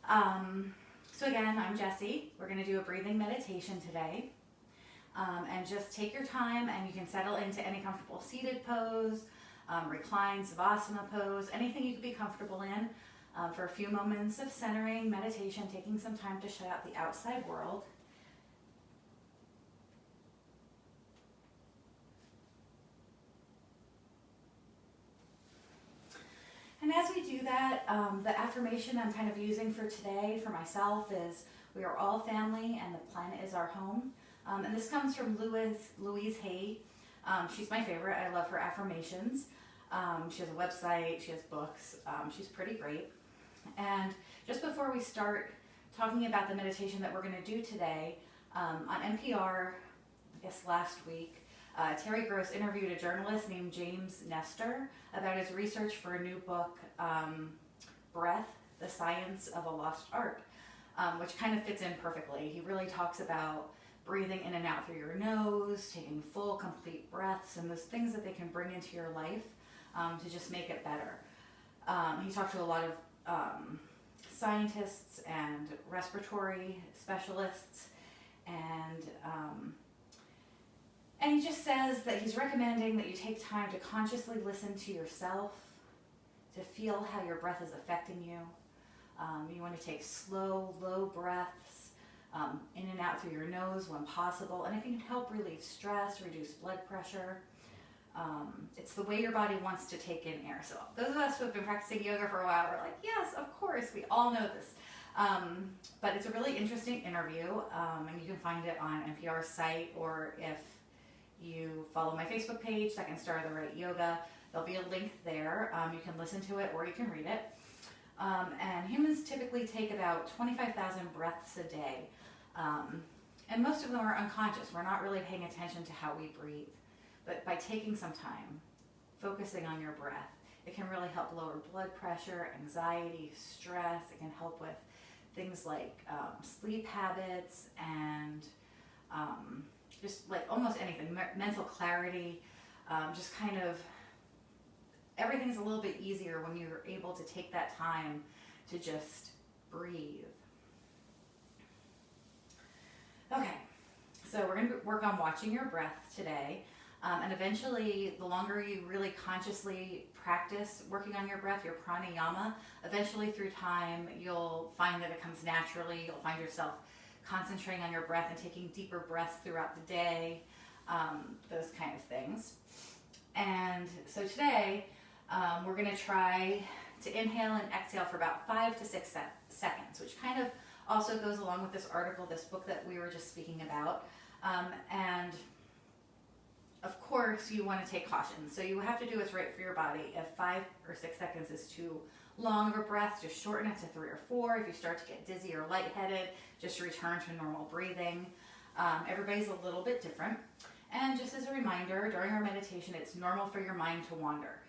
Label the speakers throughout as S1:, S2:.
S1: So again, I'm Jessie. We're going to do a breathing meditation today. And just take your time, and you can settle into any comfortable seated pose, recline, savasana pose, anything you could be comfortable in for a few moments of centering, meditation, taking some time to shut out the outside world. And as we do that, the affirmation I'm kind of using for today for myself is, we are all family and the planet is our home. And this comes from Louise Hay. She's my favorite. I love her affirmations. She has a website, she has books. She's pretty great. And just before we start talking about the meditation that we're going to do today, on NPR, I guess last week, Terry Gross interviewed a journalist named James Nestor about his research for a new book, Breath, The Science of a Lost Art, which kind of fits in perfectly. He really talks about breathing in and out through your nose, taking full, complete breaths, and those things that they can bring into your life to just make it better. He talked to a lot of scientists and respiratory specialists, and he just says that he's recommending that you take time to consciously listen to yourself, to feel how your breath is affecting you. You want to take slow, low breaths in and out through your nose when possible, and it can help relieve stress, reduce blood pressure. It's the way your body wants to take in air. So those of us who have been practicing yoga for a while are like, yes, of course, we all know this. But it's a really interesting interview, and you can find it on NPR's site, or if you follow my Facebook page, Second Star of the Right Yoga, there'll be a link there. You can listen to it or you can read it. And humans typically take about 25,000 breaths a day. And most of them are unconscious. We're not really paying attention to how we breathe. But by taking some time, focusing on your breath, it can really help lower blood pressure, anxiety, stress. It can help with things like sleep habits and just like almost anything, mental clarity, just kind of everything's a little bit easier when you're able to take that time to just breathe. Okay, so we're going to work on watching your breath today. And eventually, the longer you really consciously practice working on your breath, your pranayama, eventually through time, you'll find that it comes naturally. You'll find yourself concentrating on your breath and taking deeper breaths throughout the day, those kind of things. And so today, we're going to try to inhale and exhale for about 5 to 6 seconds, which kind of also goes along with this article, this book that we were just speaking about. And of course, you want to take caution. So you have to do what's right for your body. If 5 or 6 seconds is too long of a breath, just shorten it to 3 or 4. If you start to get dizzy or lightheaded, just return to normal breathing. Everybody's a little bit different. And just as a reminder, during our meditation, it's normal for your mind to wander.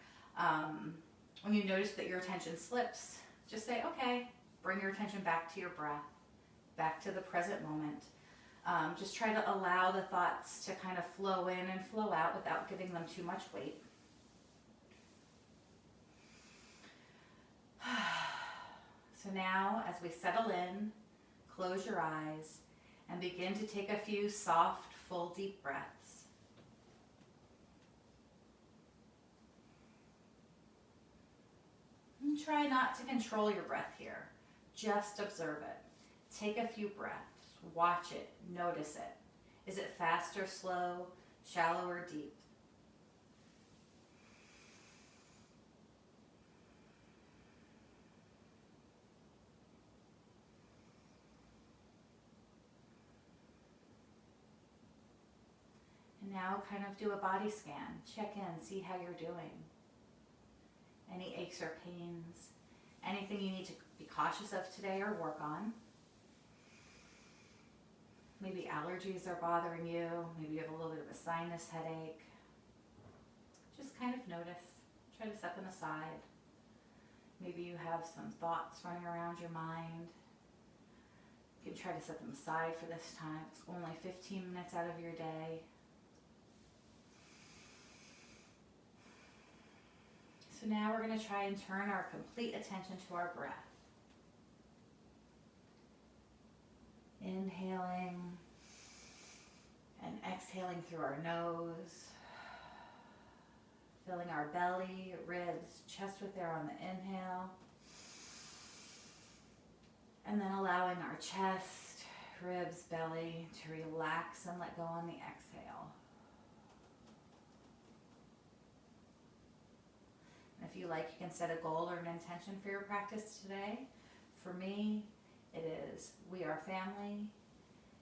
S1: When you notice that your attention slips, just say, okay, bring your attention back to your breath, back to the present moment. Just try to allow the thoughts to kind of flow in and flow out without giving them too much weight. So now, as we settle in, close your eyes and begin to take a few soft, full, deep breaths. And try not to control your breath here. Just observe it. Take a few breaths. Watch it. Notice it. Is it fast or slow, shallow or deep? And now kind of do a body scan. Check in, see how you're doing. Any aches or pains? Anything you need to be cautious of today or work on? Maybe allergies are bothering you. Maybe you have a little bit of a sinus headache. Just kind of notice. Try to set them aside. Maybe you have some thoughts running around your mind. You can try to set them aside for this time. It's only 15 minutes out of your day. So now we're going to try and turn our complete attention to our breath. inhaling and exhaling through our nose, filling our belly, ribs, chest with air on the inhale, and then allowing our chest, ribs, belly to relax and let go on the exhale. And if you like, you can set a goal or an intention for your practice today. For me, it is, we are family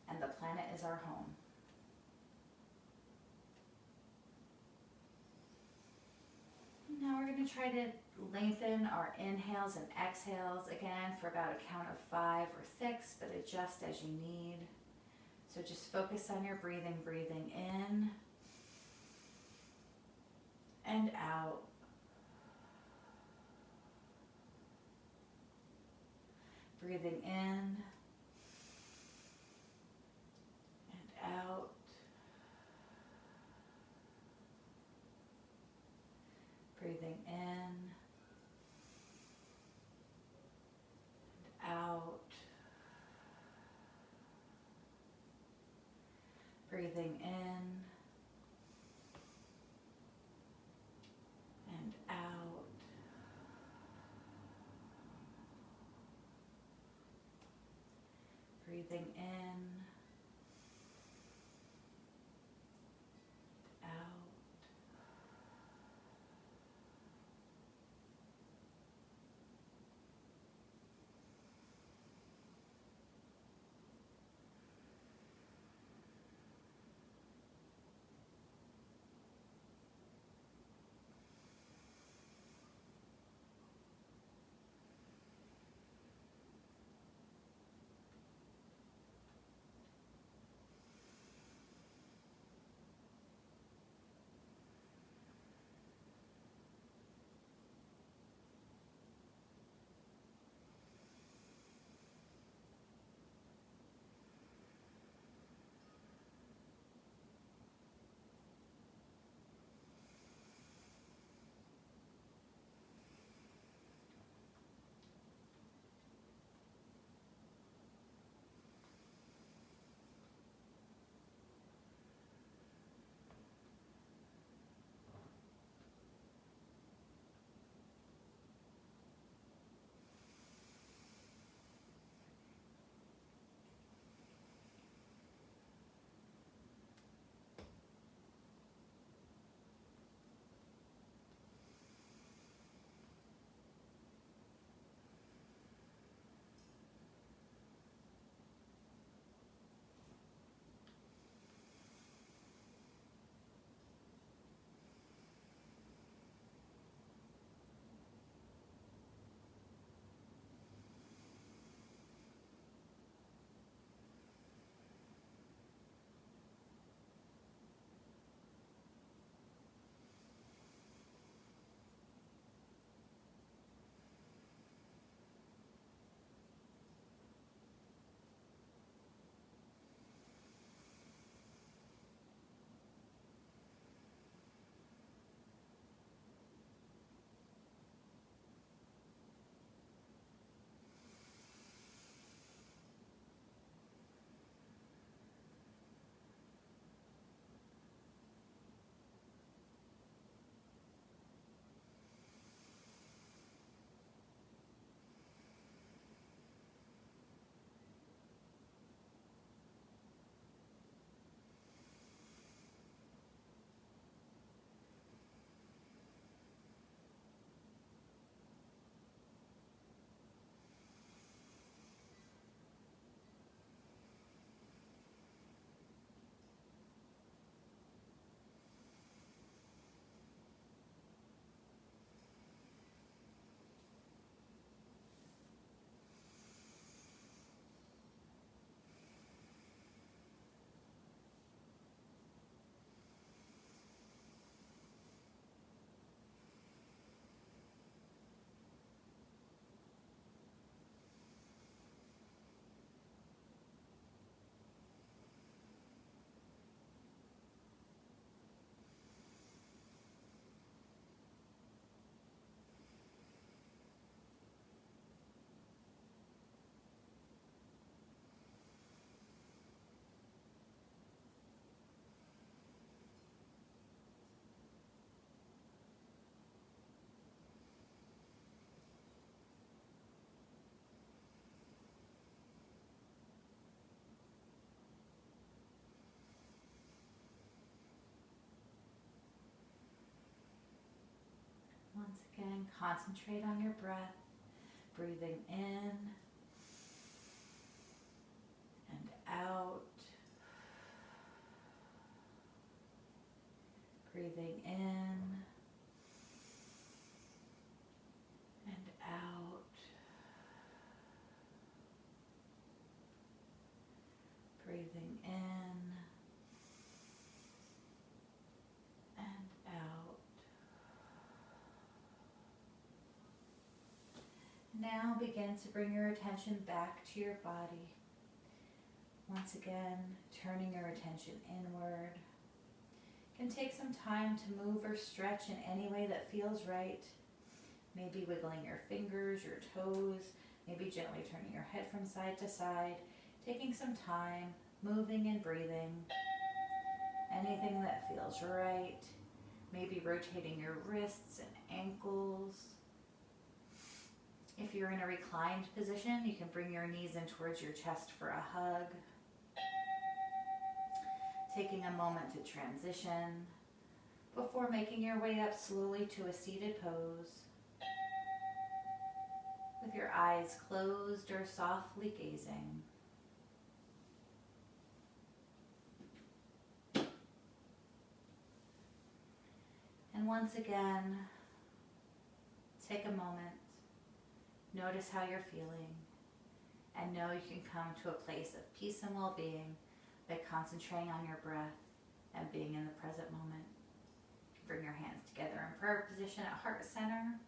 S1: and the planet is our home. Now we're going to try to lengthen our inhales and exhales again for about a count of 5 or 6, but adjust as you need. So just focus on your breathing, breathing in and out. Breathing in and out. Breathing in and out. Breathing in and out. Breathing in, out. Again, concentrate on your breath, breathing in and out. Breathing in and out. Breathing in and out. Now begin to bring your attention back to your body. Once again, turning your attention inward. You can take some time to move or stretch in any way that feels right. Maybe wiggling your fingers, your toes, maybe gently turning your head from side to side. Taking some time, moving and breathing. Anything that feels right. Maybe rotating your wrists and ankles. If you're in a reclined position, you can bring your knees in towards your chest for a hug. Taking a moment to transition before making your way up slowly to a seated pose. With your eyes closed or softly gazing. And once again, take a moment. Notice how you're feeling. And know you can come to a place of peace and well-being by concentrating on your breath and being in the present moment. Bring your hands together in prayer position at heart center.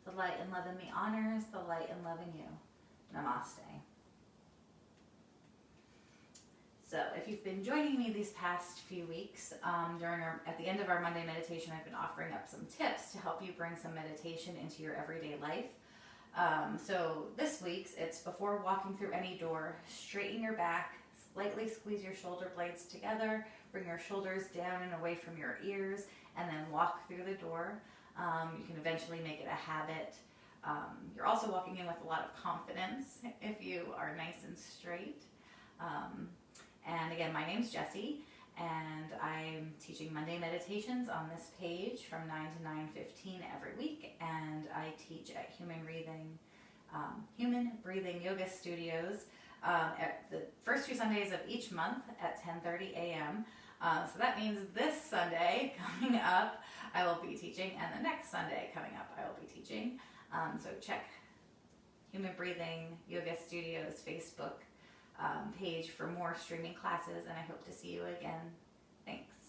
S1: The light and love in me honors the light and love in you. Namaste. So if you've been joining me these past few weeks, at the end of our Monday meditation, I've been offering up some tips to help you bring some meditation into your everyday life. So this week's, it's before walking through any door, straighten your back, slightly squeeze your shoulder blades together, bring your shoulders down and away from your ears, and then walk through the door. You can eventually make it a habit. You're also walking in with a lot of confidence if you are nice and straight. And again, my name's Jessie, and I'm teaching Monday meditations on this page from 9 to 9:15 every week, and I teach at Human Breathing Yoga Studios at the first 2 Sundays of each month at 10:30 a.m. So that means this Sunday coming up, I will be teaching, and the next Sunday coming up, I will be teaching. So check Human Breathing Yoga Studios Facebook page for more streaming classes, and I hope to see you again. Thanks.